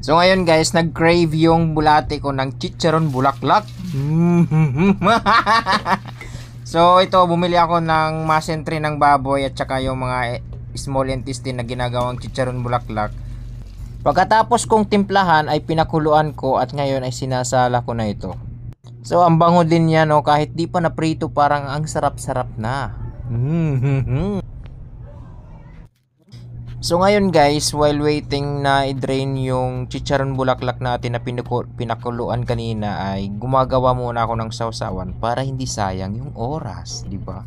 So ngayon guys, nag-crave yung bulate ko ng chicharon bulaklak. So ito, bumili ako ng masentry ng baboy at saka yung mga small intestine na ginagawang chicharon bulaklak. Pagkatapos kong timplahan ay pinakuluan ko at ngayon ay sinasala ko na ito. So ang bango din yan, no? Kahit di pa naprito, parang ang sarap-sarap na. So ngayon guys, while waiting na i-drain yung chicharon bulaklak natin na pinakuluan kanina, ay gumagawa muna ako ng sausawan para hindi sayang yung oras, di ba?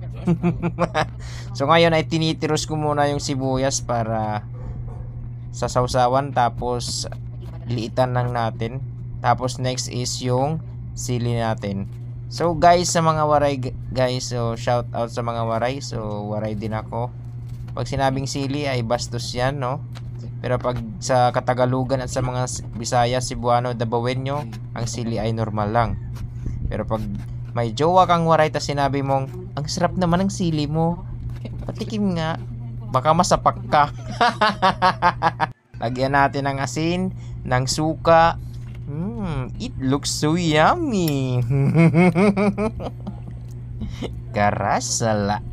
So ngayon ay tinitiros ko muna yung sibuyas para sa sausawan, tapos liitan lang natin. Tapos next is yung sili natin. So guys, sa mga waray guys, so shout out sa mga waray. So waray din ako. Pag sinabing sili ay bastos yan, no? Pero pag sa Katagalugan at sa mga Bisaya, Cebuano, Dabawenyo, ang sili ay normal lang. Pero pag may jowa kang waray tas sinabi mong, ang sarap naman ng sili mo, patikim nga, baka masapak ka. Lagyan natin ng asin, ng suka. It looks so yummy. Karasala.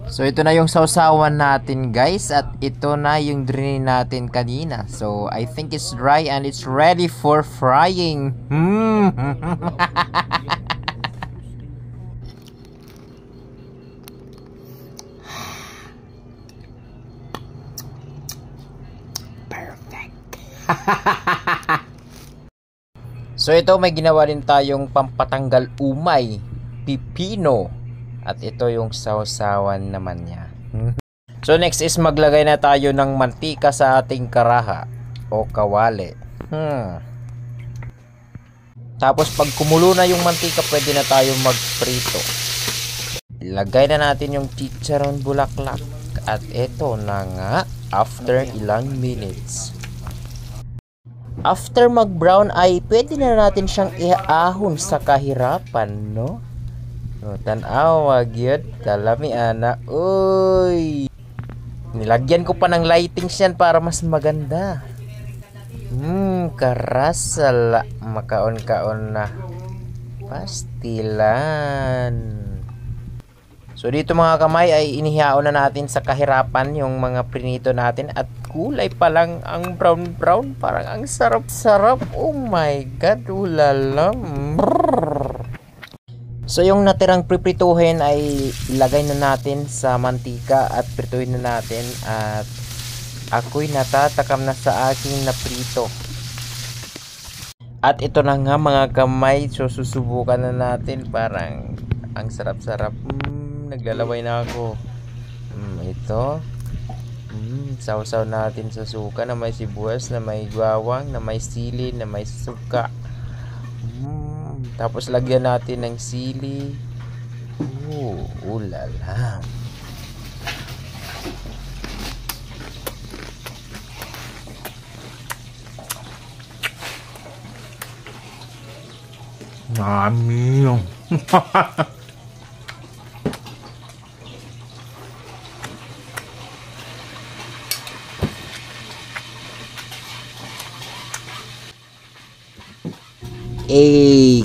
So ito na yung sausawan natin guys, at ito na yung drain natin kanina. So I think it's dry and it's ready for frying. Perfect. So ito, may ginawa rin tayong pampatanggal umay, pipino. At ito yung sausawan naman niya. So next is maglagay na tayo ng mantika sa ating karaha o kawali. Tapos pag kumulo na yung mantika, pwede na tayo magprito. Ilagay na natin yung chicharon bulaklak. At ito na nga, after ilang minutes. After mag-brown ay pwede na natin siyang iahon sa kahirapan, no? Tanawa gyud, kalami ana. Uy, nilagyan ko pa ng lightings yan para mas maganda. Karasala, makaon-kaon na pastilan. So dito mga kamay ay inihaon na natin sa kahirapan yung mga prinito natin, at kulay pa lang ang brown, parang ang sarap-sarap. Oh my god, ulala. So yung natirang priprituhin ay ilagay na natin sa mantika at prituhin na natin, at ako'y natatakam na sa aking naprito. At ito na nga mga kamay, so susubukan na natin, parang ang sarap-sarap. Naglalaway na ako. Ito. Sausaw natin sa suka na may sibuyas, na may bawang, na may sili, na may suka. Tapos lagyan natin ng sili. Ulala. Mami.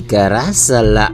Karasala.